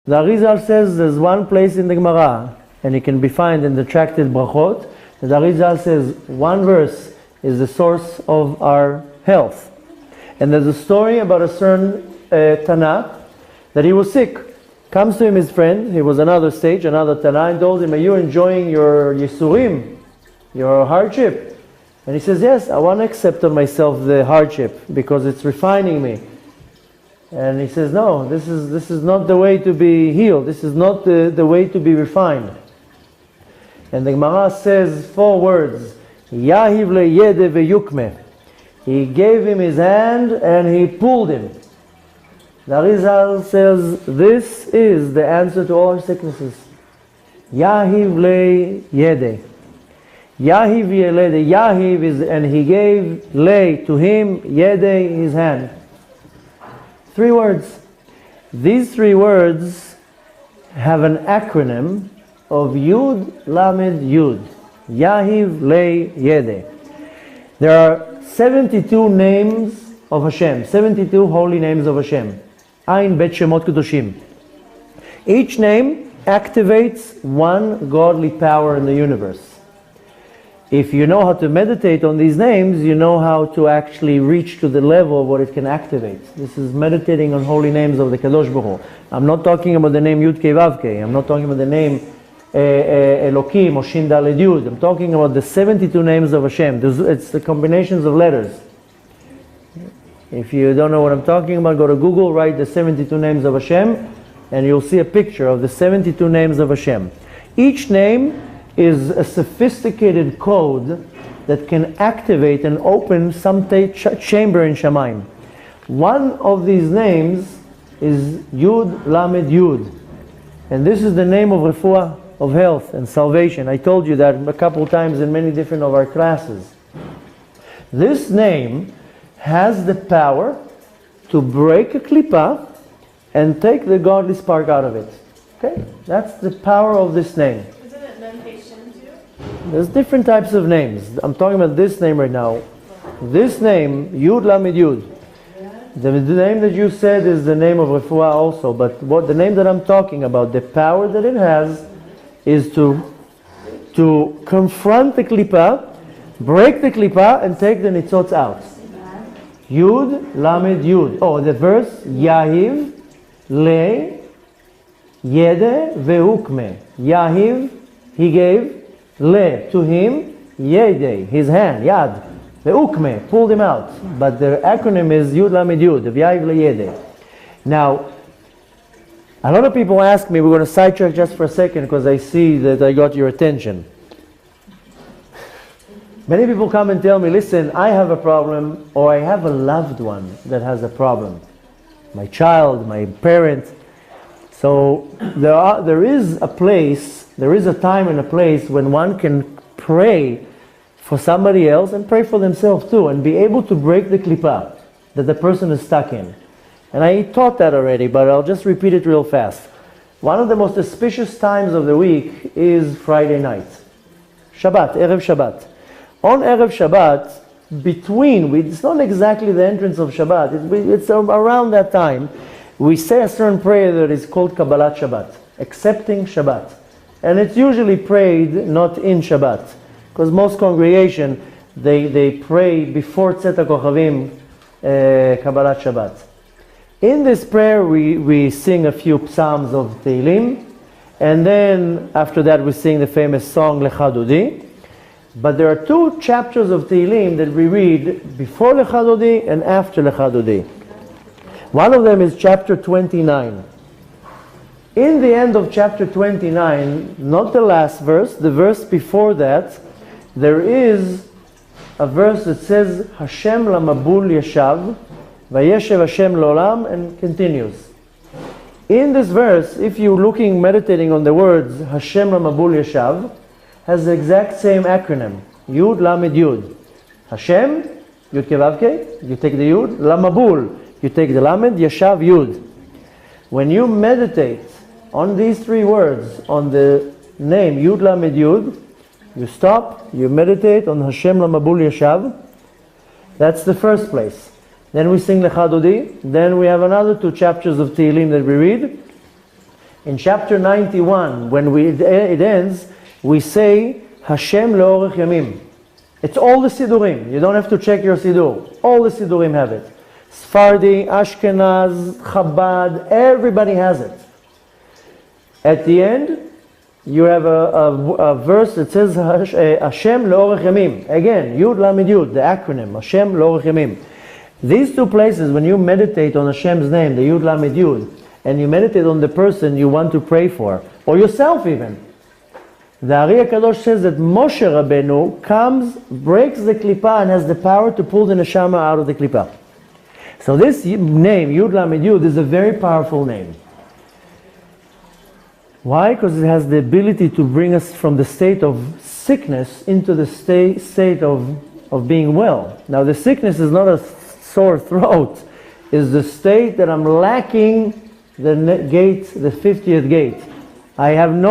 The Arizal says there's one place in the Gemara, and it can be found in the tractate Brachot, the Arizal says one verse is the source of our health. And there's a story about a certain Tana, that he was sick. Comes to him his friend, he was another sage, another Tana, and told him, are you enjoying your Yisurim, your hardship? And he says, yes, I want to accept on myself the hardship because it's refining me. And he says, no, this is not the way to be healed. This is not the way to be refined. And the Gemara says 4 words, Yahiv le'yede ve'yukme. He gave him his hand and he pulled him. The Arizal says this is the answer to all our sicknesses. Yahiv le'yede. Yahiv yelede. Yahiv is, and he gave le to him, yede his hand. 3 words. These 3 words have an acronym of Yud Lamed Yud. Yahiv le yede. There are 72 names of Hashem, 72 holy names of Hashem. Ein Bet Shemot Kedoshim. Each name activates one godly power in the universe. If you know how to meditate on these names, you know how to actually reach to the level of what it can activate. This is meditating on holy names of the Kadosh Baruch Hu. I'm not talking about the name Yud Kei Vav Kei. I'm not talking about the name Elokim or Shin Daled Yud. I'm talking about the 72 names of Hashem. It's the combinations of letters. If you don't know what I'm talking about, go to Google, write the 72 names of Hashem, and you'll see a picture of the 72 names of Hashem. Each name is a sophisticated code that can activate and open some chamber in Shamayim. One of these names is Yud Lamed Yud. And this is the name of refuah, of health and salvation. I told you that a couple times in many different of our classes. This name has the power to break a klippah and take the godly spark out of it. Okay? That's the power of this name. Isn't it meditation too? There's different types of names. I'm talking about this name right now. This name, Yud Lamed Yud. The name that you said is the name of refuah also, but what the name that I'm talking about, the power that it has, is to confront the klippah, break the klippah, and take the nitzotz out. Yud Lamed Yud. Oh, the verse, Yahiv le yede ve'ukme. Yahiv, he gave, le, to him, yede, his hand, yad. Ve'ukme, pulled him out. But the acronym is Yud Lamed Yud, Yahiv le yede. Now, a lot of people ask me, we're going to sidetrack just for a second because I see that I got your attention. Many people come and tell me, listen, I have a problem, or I have a loved one that has a problem. My child, my parent. So there is a place, there is a time and a place when one can pray for somebody else and pray for themselves too, and be able to break the klippah that the person is stuck in. And I taught that already, but I'll just repeat it real fast. One of the most auspicious times of the week is Friday night. Shabbat, Erev Shabbat. On Erev Shabbat, it's not exactly the entrance of Shabbat, it's around that time, we say a certain prayer that is called Kabbalat Shabbat, accepting Shabbat. And it's usually prayed not in Shabbat, because most congregation, they pray before Tzet HaKochavim, Kabbalat Shabbat. In this prayer, we sing a few psalms of Tehillim, and then after that we sing the famous song Lecha Dodi. But there are 2 chapters of Tehillim that we read before Lecha Dodi and after Lecha Dodi. One of them is chapter 29. In the end of chapter 29, not the last verse, the verse before that, there is a verse that says, Hashem lamabul yashav, vayeshev Hashem lolam, and continues. In this verse, if you're meditating on the words, Hashem lamabul yashav, has the exact same acronym, Yud Lamed Yud. Hashem, Yud Kei Vav Kei, you take the Yud, Lamabul, you take the Lamed, Yashav Yud. When you meditate on these 3 words, on the name Yud Lamed Yud, you stop, you meditate on Hashem Lamabul Yashav. That's the first place. Then we sing Lecha Dodi. Then we have another 2 chapters of Tehillim that we read. In chapter 91, when it ends, we say, Hashem le'orech yamim. It's all the Sidurim. You don't have to check your Sidur. All the Sidurim have it. Sephardi, Ashkenaz, Chabad, everybody has it. At the end, you have a verse that says Hashem le'orech yamim. Again, Yud Lamed Yud, the acronym, Hashem le'orech yamim. These two places, when you meditate on Hashem's name, the Yud Lamed Yud, and you meditate on the person you want to pray for, or yourself even, the Ari HaKadosh says that Moshe Rabbeinu comes, breaks the klipa, and has the power to pull the neshama out of the klipa. So this name, Yud Lamed Yud, is a very powerful name. Why? Because it has the ability to bring us from the state of sickness into the state of being well. Now the sickness is not a sore throat, it's the state that I'm lacking the gate, the 50th gate. I have no